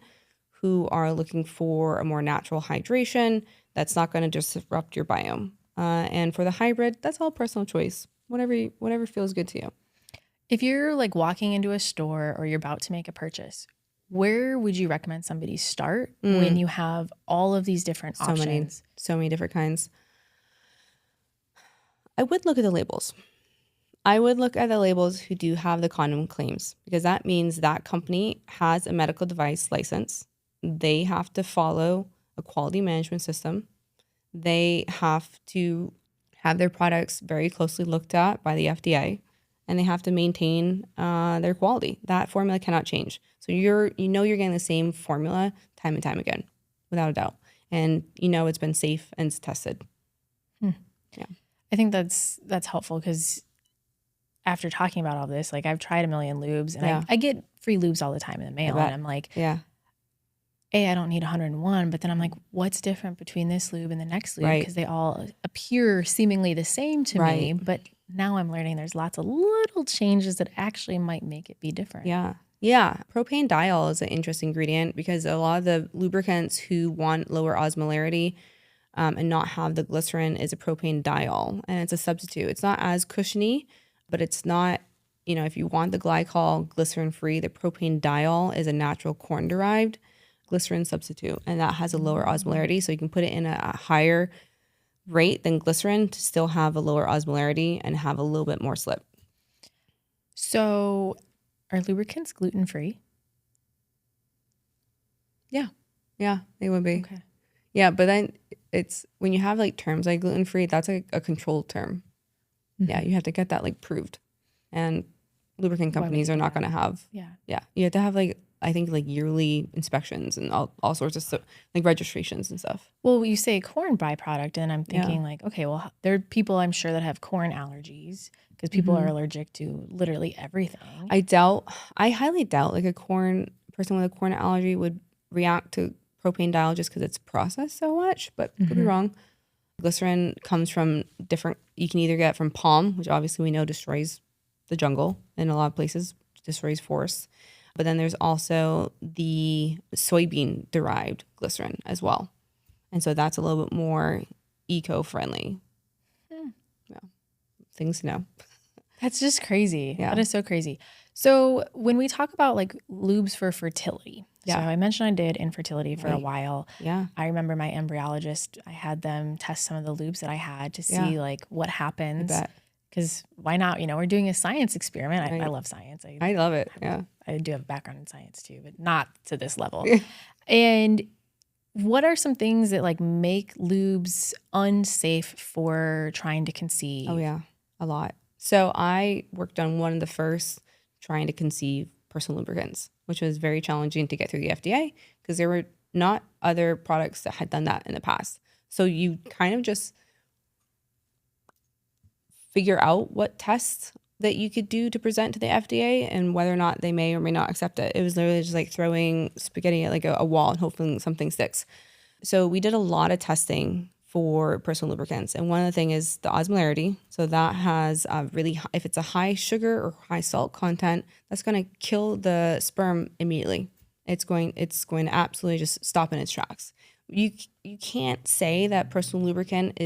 who are looking for a more natural hydration. That's not going to disrupt your biome. And for the hybrid, that's all personal choice. Whatever feels good to you. If you're like walking into a store or you're about to make a purchase, where would you recommend somebody start when you have all of these different options? So many different kinds. I would look at the labels. I would look at the labels who do have the condom claims because that means that company has a medical device license. They have to follow a quality management system. They have to have their products very closely looked at by the FDA, and they have to maintain their quality. That formula cannot change. So you're getting the same formula time and time again, without a doubt. and you know it's been safe and it's tested. Yeah. I think that's helpful because after talking about all this, like I've tried a million lubes and I get free lubes all the time in the mail. And I'm like, I don't need 101. But then I'm like, what's different between this lube and the next lube? Because they all appear seemingly the same to me. But now I'm learning there's lots of little changes that actually might make it be different. Yeah. Yeah. Propane diol is an interesting ingredient because a lot of the lubricants who want lower osmolarity and not have the glycerin is a propane diol, and it's a substitute. It's not as cushiony, but it's not, you know, if you want the glycol glycerin free, the propane diol is a natural corn derived glycerin substitute, and that has a lower osmolarity. So you can put it in a higher rate than glycerin to still have a lower osmolarity and have a little bit more slip. So are lubricants gluten free? Yeah, they would be. Okay. Yeah, but then it's when you have like terms like gluten free, that's like a controlled term. Yeah, you have to get that like proved, and lubricant companies are not going to have. Yeah, you have to have like, I think like yearly inspections and all sorts of like registrations and stuff. Well, you say corn byproduct, and I'm thinking like, okay, well, there are people I'm sure that have corn allergies because people are allergic to literally everything. I highly doubt like a person with a corn allergy would react to propane diol just because it's processed so much, but could be wrong. Glycerin comes from you can either get from palm, which obviously we know destroys the jungle in a lot of places, destroys forests. But then there's also the soybean derived glycerin as well. And so that's a little bit more eco-friendly. Yeah. Things to know. That's just crazy. Yeah. That is so crazy. So when we talk about like lubes for fertility, so I mentioned I did infertility for a while. Yeah. I remember my embryologist, I had them test some of the lubes that I had to see like what happens. Because why not? You know, we're doing a science experiment. I love science. I love it. Yeah. I do have a background in science too, but not to this level. And what are some things that like make lubes unsafe for trying to conceive? Oh yeah, a lot. So I worked on one of the first trying to conceive personal lubricants, which was very challenging to get through the FDA because there were not other products that had done that in the past. So you kind of just figure out what tests that you could do to present to the FDA and whether or not they may or may not accept it. It was literally just like throwing spaghetti at like a wall and hoping something sticks. So we did a lot of testing for personal lubricants. And one of the things is the osmolarity. So that has really, if it's a high sugar or high salt content, that's going to kill the sperm immediately. It's going to absolutely just stop in its tracks. You can't say that personal lubricant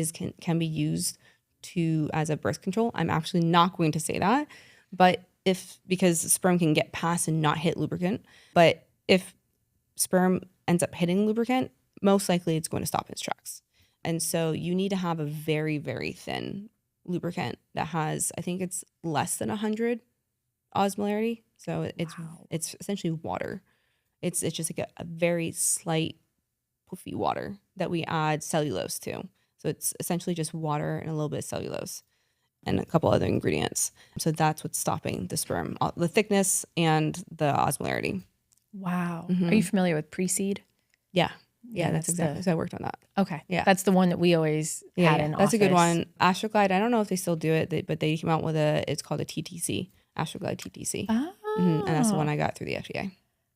can be used as a birth control. I'm actually not going to say that, but because sperm can get past and not hit lubricant, but if sperm ends up hitting lubricant, most likely it's going to stop in its tracks. And so you need to have a very, very thin lubricant that has, I think it's less than 100 osmolarity. So it's essentially water. It's just like a very slight puffy water that we add cellulose to. So it's essentially just water and a little bit of cellulose and a couple other ingredients. So that's what's stopping the sperm, the thickness and the osmolarity. Wow. Are you familiar with pre-seed? Yeah, that's exactly. So I worked on that. Okay. Yeah. That's the one that we always had in That's office. a good one. Astroglide, I don't know if they still do it, but they came out with it's called a TTC, Astroglide TTC. Oh. And that's the one I got through the FDA.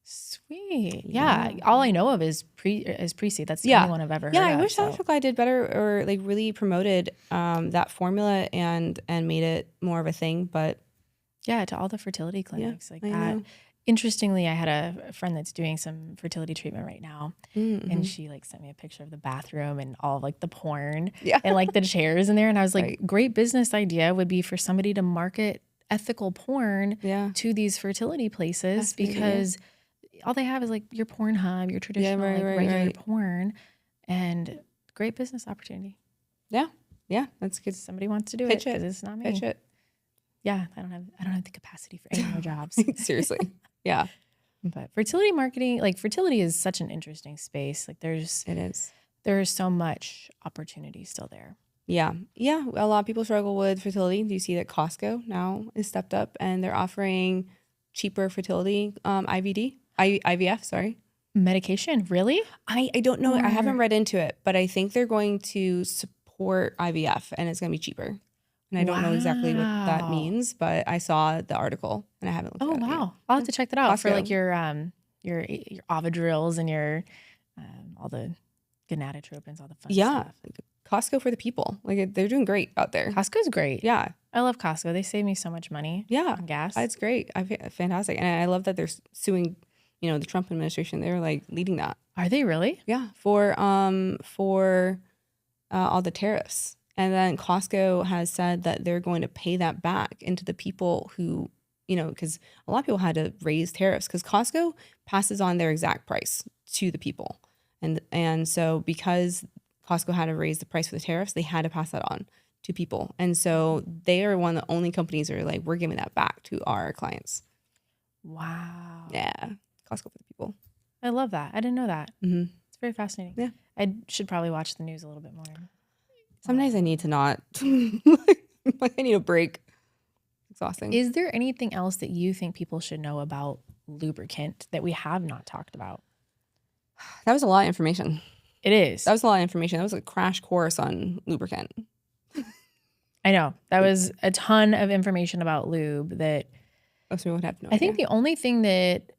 Sweet. Yeah. All I know of is pre-seed. That's the only one I've ever heard of. Yeah, I wish Astroglide did better or like really promoted that formula and made it more of a thing. But yeah, to all the fertility clinics like that. Know. Interestingly, I had a friend that's doing some fertility treatment right now, and she like sent me a picture of the bathroom and all of, like the porn and like the chairs in there, and I was like, great business idea would be for somebody to market ethical porn to these fertility places because all they have is like your Pornhub, your traditional regular porn, and great business opportunity. Yeah, that's good. Somebody wants to do Pitch it because it's not me. Pitch it. Yeah, I don't have the capacity for any more jobs. Seriously. Yeah. But fertility marketing, like fertility is such an interesting space. Like there is so much opportunity still there. Yeah. Yeah. A lot of people struggle with fertility. Do you see that Costco now is stepped up and they're offering cheaper fertility, IVF, sorry. Medication? Really? I don't know. I haven't Or- read into it, but I think they're going to support IVF and it's going to be cheaper. And I don't know exactly what that Wow. means, but I saw the article and I haven't looked Oh at it yet. wow. I'll have to check that out for like Costco. your Ovidrills and your all the gonadotropins, all the fun Yeah. stuff. Costco for the people. Like they're doing great out there. Costco's great. Yeah. I love Costco. They save me so much money Yeah. on gas. It's great. Fantastic. And I love that they're suing, the Trump administration. They're like leading that. Are they really? Yeah. For all the tariffs. And then Costco has said that they're going to pay that back into the people who, because a lot of people had to raise tariffs because Costco passes on their exact price to the people. And so because Costco had to raise the price for the tariffs, they had to pass that on to people. And so they are one of the only companies that are like, we're giving that back to our clients. Wow. Yeah. Costco for the people. I love that. I didn't know that. Mm-hmm. It's very fascinating. Yeah. I should probably watch the news a little bit more. Sometimes I need to not. Like I need a break. Exhausting. Is there anything else that you think people should know about lubricant that we have not talked about? That was a lot of information. It is. That was a lot of information. That was a crash course on lubricant. I know. That was a ton of information about lube that Most people would have no I think idea. the only thing that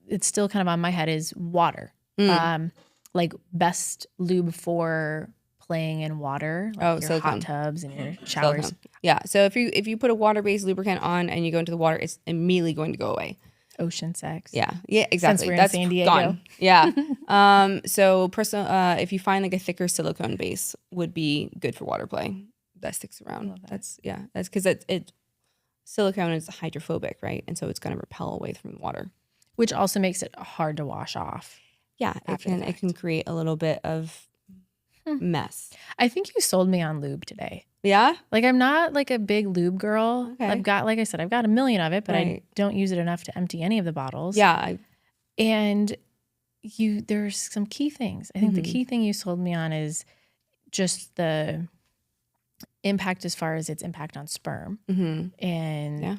it's still kind of on my head is water. Mm. Like best lube for playing in water, like your silicone. hot tubs and your showers. Silicone. Yeah. So if you put a water-based lubricant on and you go into the water, it's immediately going to go away. Ocean sex. Yeah. Yeah, exactly. Since we're in That's San Diego. gone. Yeah. So if you find like a thicker silicone base would be good for water play. That sticks around. Love that. That's because it silicone is hydrophobic, right? And so it's going to repel away from the water. Which also makes it hard to wash off. Yeah, After the it can create a little bit of mess. I think you sold me on lube today. Yeah? Like I'm not like a big lube girl. Okay. I've got, like I said, I've got a million of it, but I Right. don't use it enough to empty any of the bottles. Yeah. And there's some key things. I think the Mhm. key thing you sold me on is just the impact as far as its impact on sperm. Mm-hmm. And Yeah.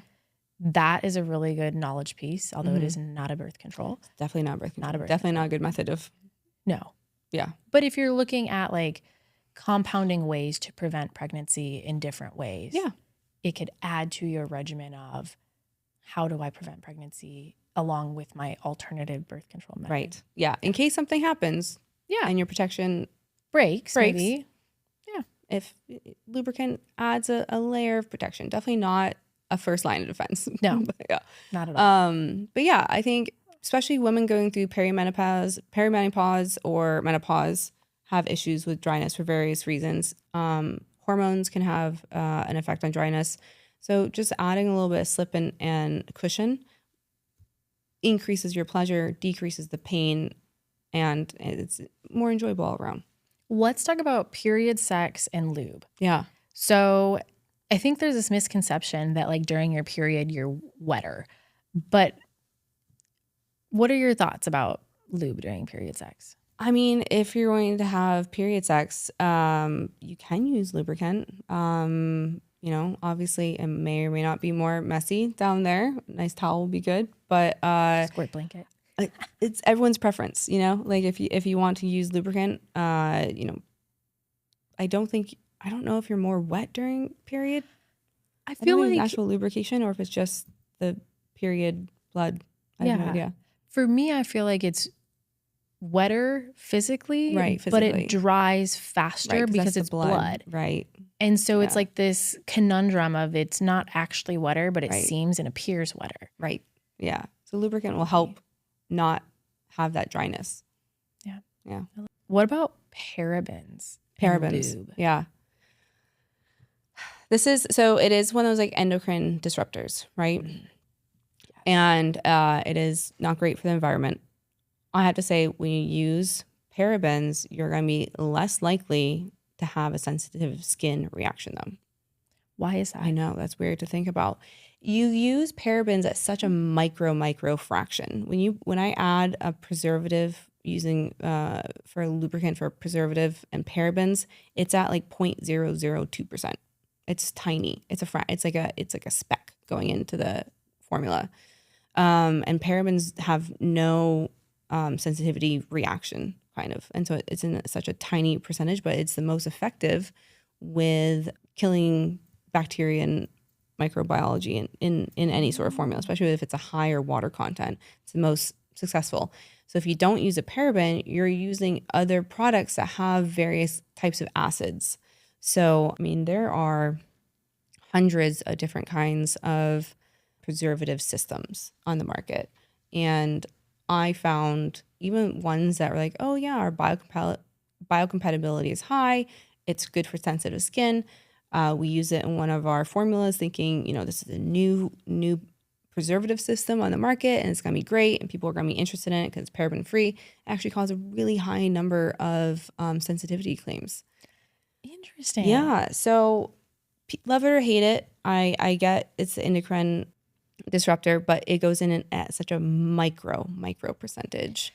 that is a really good knowledge piece, although it Mhm. is not a birth control. Definitely not birth control. Not a birth Definitely not a good method of. No. Yeah. But if you're looking at like compounding ways to prevent pregnancy in different ways, Yeah. it could add to your regimen of how do I prevent pregnancy along with my alternative birth control method. Right. Yeah. In case something happens. Yeah. And your protection breaks. maybe. Yeah. If lubricant adds a layer of protection, definitely not a first line of defense. No. But yeah. Not at all. But yeah, I think especially women going through perimenopause or menopause have issues with dryness for various reasons. Hormones can have an effect on dryness. So just adding a little bit of slip and cushion increases your pleasure, decreases the pain, and it's more enjoyable all around. Let's talk about period sex and lube. Yeah. So I think there's this misconception that like during your period, you're wetter. But what are your thoughts about lube during period sex? I mean, if you're going to have period sex, you can use lubricant. Obviously it may or may not be more messy down there. Nice towel will be good, but Squirt blanket. it's everyone's preference, like if you want to use lubricant, I don't know if you're more wet during period. I I feel don't know if it's like actual lubrication or if it's just the period blood. I have no Yeah. idea. for me, I feel like it's wetter physically, Right, but physically. it dries faster Right, because that's the it's blood. Right. And so it's Yeah. like this conundrum of it's not actually wetter, but it Right. seems and appears wetter. Right. Yeah. So lubricant will help not have that dryness. What about parabens? in Parabens. lube? Yeah. It is one of those like endocrine disruptors, right? And it is not great for the environment. I have to say, when you use parabens, you're going to be less likely to have a sensitive skin reaction though. Why is that? I know, that's weird to think about. You use parabens at such a micro fraction. When I add a preservative using for a lubricant for a preservative and parabens, it's at like 0.002%. It's tiny. It's like a speck going into the formula. And parabens have no sensitivity reaction kind of. And so it's in such a tiny percentage, but it's the most effective with killing bacteria and microbiology in any sort of formula, especially if it's a higher water content. It's the most successful. So if you don't use a paraben, you're using other products that have various types of acids. So, I mean, there are hundreds of different kinds of preservative systems on the market. And I found even ones that were like, oh yeah, our biocompatibility is high. It's good for sensitive skin. We use it in one of our formulas thinking, this is a new preservative system on the market and it's going to be great and people are going to be interested in it because it's paraben free. It actually caused a really high number of sensitivity claims. Interesting. Yeah. So love it or hate it. I get it's the endocrine disruptor, but it goes in at such a micro percentage.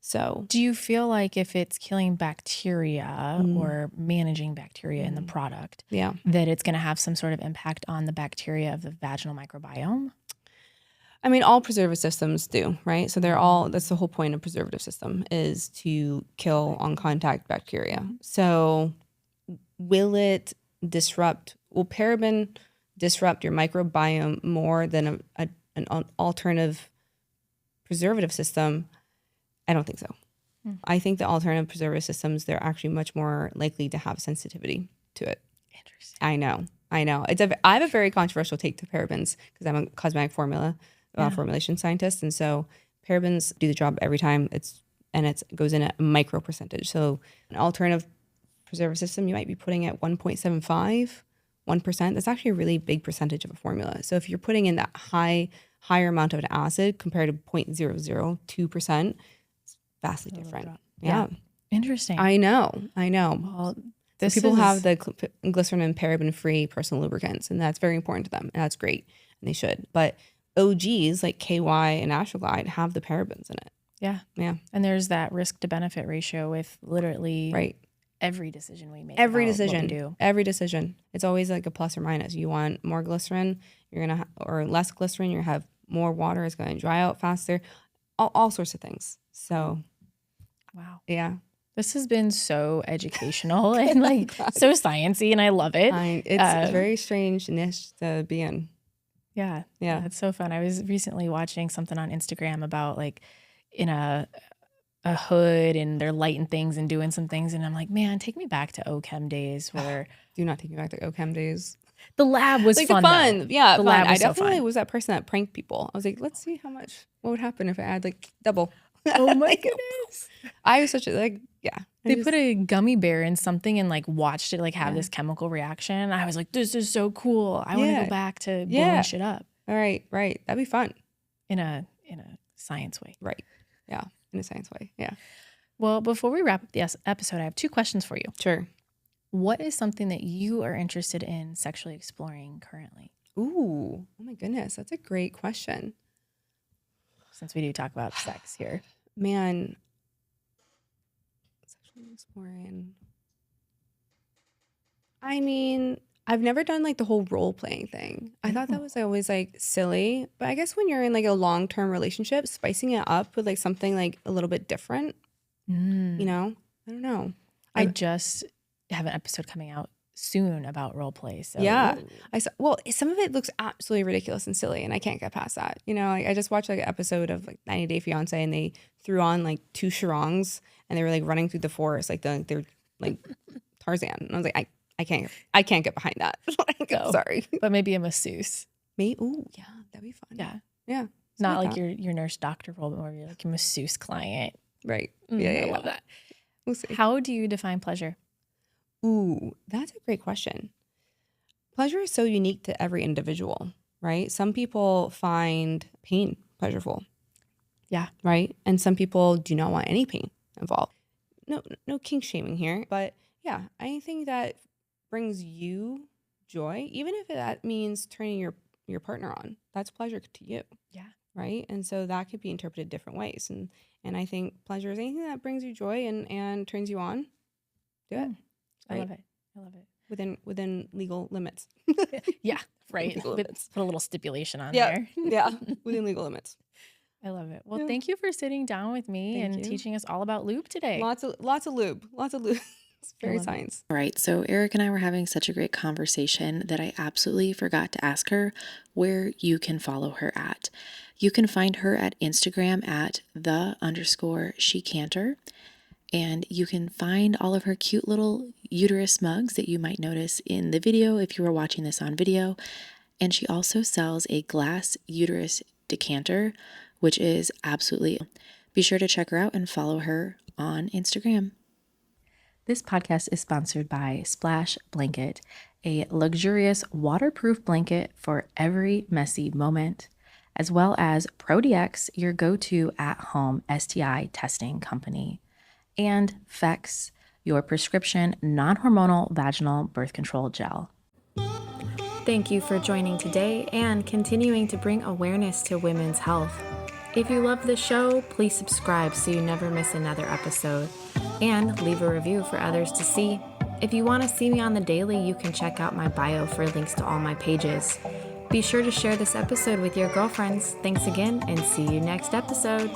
So do you feel like if it's killing bacteria or managing bacteria in the product, that it's going to have some sort of impact on the bacteria of the vaginal microbiome? I mean, all preservative systems do, right? So that's the whole point of preservative system is to kill on contact bacteria. So will it will paraben disrupt your microbiome more than an alternative preservative system? I don't think so. I think the alternative preservative systems, they're actually much more likely to have sensitivity to it. Interesting. I know. I have a very controversial take to parabens because I'm a cosmetic formulation scientist. And so parabens do the job every time it goes in at a micro percentage. So an alternative preservative system, you might be putting at 1.75, 1%. That's actually a really big percentage of a formula. So if you're putting in that higher amount of an acid compared to 0.002%, it's vastly different. Yeah. Interesting. I know. Well, So people have the glycerin and paraben free personal lubricants, and that's very important to them. And that's great. And they should. But OGs like KY and Astroglide have the parabens in it. Yeah. Yeah. And there's that risk to benefit ratio with literally every decision we make. Every decision. It's always like a plus or minus. You want more glycerin, or less glycerin, you're gonna have more water, it's gonna dry out faster. All sorts of things. So wow. Yeah. This has been so educational and so sciencey, and I love it. It's a very strange niche to be in. Yeah. It's so fun. I was recently watching something on Instagram about in a hood and they're lighting things and doing some things. And I'm like, man, take me back to OChem days where. Do not take me back to OChem days. The lab was fun. Yeah. The lab was I definitely so was that person that pranked people. I was like, let's see what would happen if I had double. Oh my goodness. I was such a They put a gummy bear in something and watched it have this chemical reaction. I was like, this is so cool. I want to go back to blowing shit up. All right. That'd be fun. In a science way. Right. Yeah. In a science way. Yeah. Well, before we wrap up the episode, I have 2 questions for you. Sure. What is something that you are interested in sexually exploring currently? Ooh. Oh my goodness. That's a great question. Since we do talk about sex here. Man. Sexually exploring. I mean, I've never done the whole role playing thing. I thought that was always silly, but I guess when you're in a long-term relationship, spicing it up with something a little bit different, I don't know. I just have an episode coming out soon about role play. So yeah, some of it looks absolutely ridiculous and silly, and I can't get past that. I just watched an episode of 90 Day Fiance, and they threw on 2 charangs, and they were running through the forest they're Tarzan, and I was like, I can't get behind that. Sorry, but maybe a masseuse. Ooh, yeah, that'd be fun. Yeah. Not your nurse doctor role, but more your masseuse client. Right. I love that. We'll see. How do you define pleasure? Ooh, that's a great question. Pleasure is so unique to every individual, right? Some people find pain pleasurable. Yeah. Right? And some people do not want any pain involved. No kink shaming here, but yeah, anything that brings you joy, even if that means turning your partner on, that's pleasure to you. Yeah. Right? And so that could be interpreted different ways. And I think pleasure is anything that brings you joy and turns you on. Do it. I love it. Within legal limits. Yeah, right. Legal limits. Put a little stipulation on there. Yeah, within legal limits. I love it. Well, Yeah. thank you for sitting down with me Thank and you. teaching us all about lube today. Lots of lube. It's very love it. science. All right, so Eric and I were having such a great conversation that I absolutely forgot to ask her where you can follow her at. You can find her at Instagram at _shecanter. And you can find all of her cute little uterus mugs that you might notice in the video if you were watching this on video. And she also sells a glass uterus decanter, which is absolutely. Be sure to check her out and follow her on Instagram. This podcast is sponsored by Splash Blanket, a luxurious waterproof blanket for every messy moment, as well as ProDX, your go-to at-home STI testing company, and Fex, your prescription non-hormonal vaginal birth control gel. Thank you for joining today and continuing to bring awareness to women's health. If you love the show, please subscribe so you never miss another episode, and leave a review for others to see. If you want to see me on the daily, you can check out my bio for links to all my pages. Be sure to share this episode with your girlfriends. Thanks again, and see you next episode.